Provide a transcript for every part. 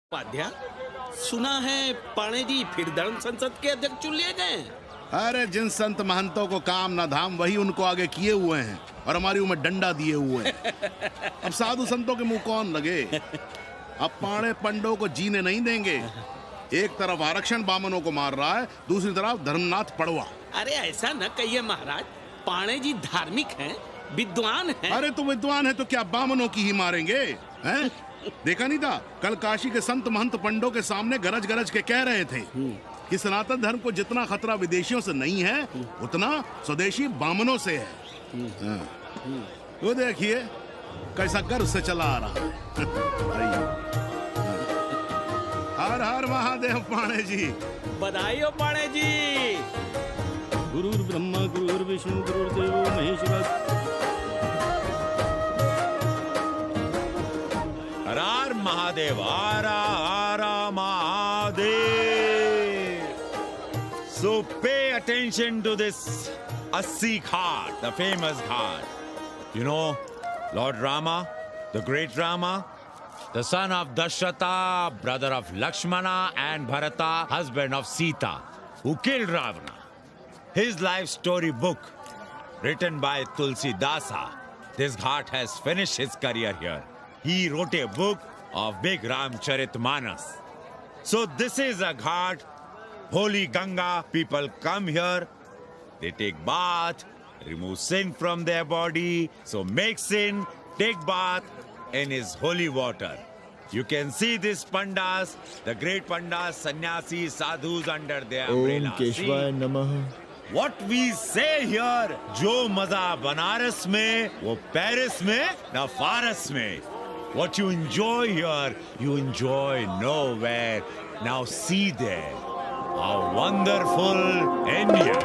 उपाध्याय, सुना है पाणे जी फिर धर्म संसद के अध्यक्ष चुन लिए गए। अरे जिन संत महंतों को काम ना धाम वही उनको आगे किए हुए हैं और हमारी उम्र डंडा दिए हुए हैं। अब साधु संतों के मुंह कौन लगे। अब पाणे पंडों को जीने नहीं देंगे। एक तरफ आरक्षण बामनों को मार रहा है, दूसरी तरफ धर्मनाथ पड़वा। अरे ऐसा न कहिए महाराज, पाणे जी धार्मिक हैं, विद्वान हैं। अरे तो विद्वान है तो क्या बामनों की ही मारेंगे हैं? देखा नहीं था कल काशी के संत महंत पंडों के सामने गरज गरज के कह रहे थे कि सनातन धर्म को जितना खतरा विदेशियों से नहीं है उतना स्वदेशी बामनों से है। वो देखिए कैसा गर्व से चला आ रहा है। हर हर महादेव पाणे जी। बधाई हो पाणे जी। गुरुर् ब्रह्मा गुरुर्विष्णु गुरुर्देवो महेश्वर। हर हर महादेव, हर हर Mahadev. So pay attention to this Assi Ghat, the famous ghat. You know, Lord Rama, the great Rama, the son of Dasharatha, brother of Lakshmana and Bharata, husband of Sita, who killed Ravana. His life story book, written by Tulsi Dasa. This ghat has finished his career here. He wrote a book of Big Ramcharitmanas. So this is a ghat, holy Ganga. People come here, they take bath, remove sin from their body. So make sin, take bath in his holy water. You can see these pandas, the great pandas, sannyasis, sadhus under their umbrella. ओम केशवाय नमः। What we say here, जो मजा बनारस में, वो Paris में, ना फारस में. What you enjoy here, you enjoy nowhere. Now see there, how wonderful India.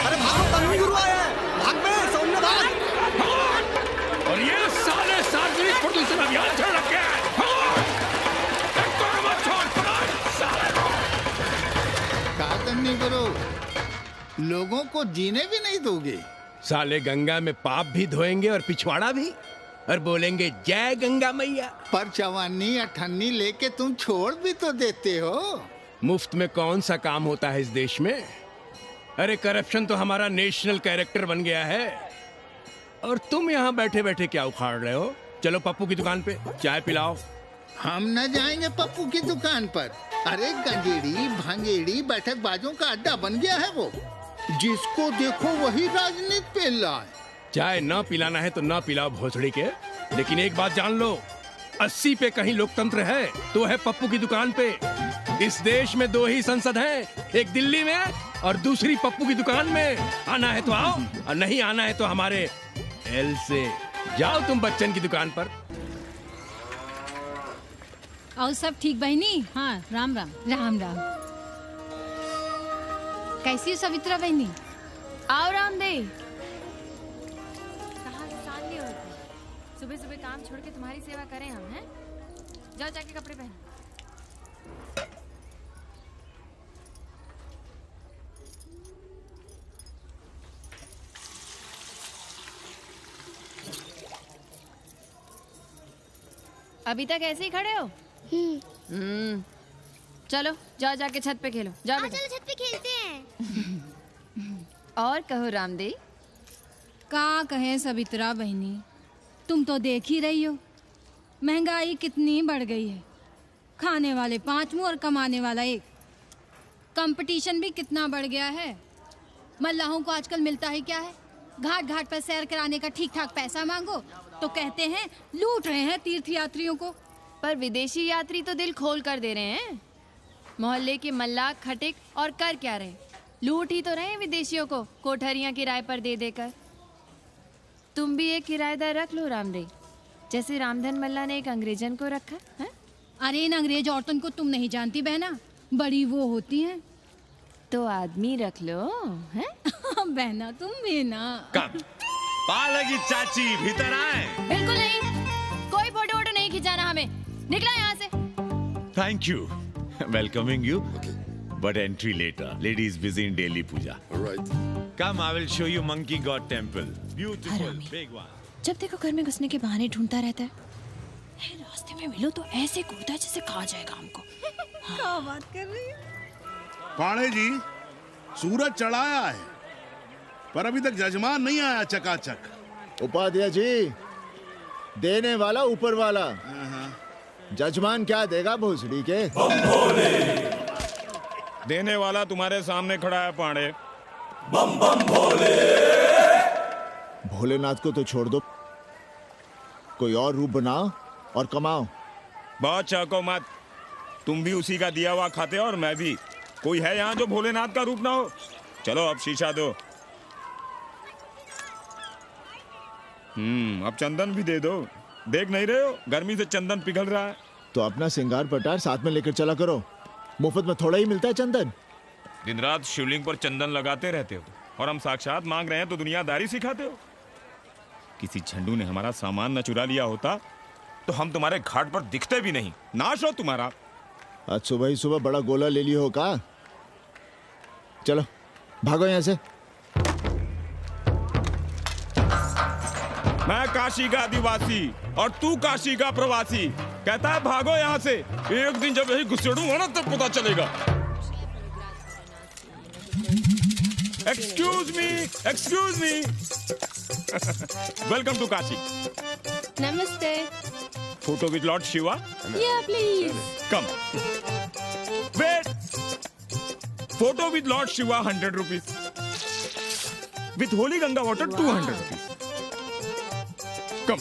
अरे भागो, तन्वी गुरु आया है। भाग बे, सौम्य भाग। और ये साले सार्वजनिक प्रदूषण अभियान चल रखे हैं। तन्वी गुरु, लोगों को जीने भी नहीं दोगे। साले गंगा में पाप भी धोएंगे और पिछवाड़ा भी, और बोलेंगे जय गंगा मैया। पर चवानी अठन्नी लेके तुम छोड़ भी तो देते हो। मुफ्त में कौन सा काम होता है इस देश में। अरे करप्शन तो हमारा नेशनल कैरेक्टर बन गया है। और तुम यहाँ बैठे बैठे क्या उखाड़ रहे हो। चलो पप्पू की दुकान पे चाय पिलाओ। हम न जाएंगे पप्पू की दुकान पर। अरे गंजेड़ी भांगेड़ी बैठक बाजों का अड्डा बन गया है वो। जिसको देखो वही राजनीति पेल रहा है। चाय न पिलाना है तो न पिलाओ भोसड़ी के, लेकिन एक बात जान लो, 80 पे कहीं लोकतंत्र है तो है पप्पू की दुकान पे। इस देश में 2 ही संसद हैं, एक दिल्ली में और दूसरी पप्पू की दुकान में। आना है तो आओ और नहीं आना है तो हमारे एल से जाओ तुम बच्चन की दुकान पर। और सब ठीक बहनी? हाँ, राम राम। राम राम। कैसी हो सवित्रा बहनी? आओ रामदेव। कहाँ से साल लिए होते? सुबह सुबह काम छोड़ के तुम्हारी सेवा करें हम, हैं? जाओ जाके कपड़े पहनो। अभी तक ऐसे ही खड़े हो? चलो जाओ जाके छत पे खेलो। जाओ बेटा। चलो छत पे खेलते हैं। और कहो रामदेव। का कहे सवित्रा बहनी, तुम तो देख ही रही हो महंगाई कितनी बढ़ गई है। खाने वाले 5 मुंह और कमाने वाला 1। कंपटीशन भी कितना बढ़ गया है। मल्लाहों को आजकल मिलता है क्या है, घाट घाट पर सैर कराने का ठीक ठाक पैसा मांगो तो कहते हैं लूट रहे हैं तीर्थ यात्रियों को। पर विदेशी यात्री तो दिल खोल कर दे रहे हैं। मोहल्ले के मल्लाह खटिक और कर क्या रहे, लूट ही तो रहे हैं विदेशियों को कोठरियां किराए पर दे देकर। तुम भी एक किराएदार रख लो रामदेव, जैसे रामधन मल्ला ने एक अंग्रेजन को रखा है। अरे इन अंग्रेज औरतों को तुम नहीं जानती बहना, बड़ी वो होती हैं। तो आदमी रख लो, हैं? बहना तुम भी ना। कम पालगी चाची भीतर आए। बिल्कुल नहीं, कोई फोटो वोटो नहीं खिंचाना हमें। निकला यहाँ से। Thank you, welcoming you, but entry later. Lady is busy in daily puja. All right. Come, I will show you Monkey God Temple. Beautiful, big one. जब देखो घर में घुसने के बहाने ढूंढता रहता है। रास्ते में मिलो तो ऐसे कूदता है जैसे खा जाएगा हमको। क्या बात कर रही है? पाणे जी, सूरज चढ़ाया है पर अभी तक जजमान नहीं आया चकाचक। उपाध्याय जी, देने वाला ऊपर वाला, जजमान क्या देगा भोसड़ी के? देने वाला तुम्हारे सामने खड़ा है पांडे। बम बम भोले। भोलेनाथ को तो छोड़ दो, कोई और रूप बनाओ और कमाओ। बहुत चाको मत, तुम भी उसी का दिया हुआ खाते हो और मैं भी। कोई है यहाँ जो भोलेनाथ का रूप ना हो? चलो अब शीशा दो। अब चंदन भी दे दो। देख नहीं रहे हो गर्मी से चंदन पिघल रहा है। तो अपना सिंगार पटार साथ में लेकर चला करो, मुफ्त में थोड़ा ही मिलता है चंदन। दिन रात शिवलिंग पर चंदन लगाते रहते हो और हम साक्षात मांग रहे हैं तो दुनियादारी सिखाते हो। किसी झंडू ने हमारा सामान न चुरा लिया होता तो हम तुम्हारे घाट पर दिखते भी नहीं। नाश हो तुम्हारा। आज सुबह ही सुबह बड़ा गोला ले लियो हो का? चलो भागो यहाँ से। मैं काशी का आदिवासी और तू काशी का प्रवासी। कहता है भागो यहाँ से। एक दिन जब यही घुसेड़ूंगा ना तब पता चलेगा। Excuse me welcome to Kashi. नमस्ते। Photo with lord Shiva. Yeah please. Come wait. Photo with lord Shiva 100 rupees. With holy Ganga water 200 rupees. Come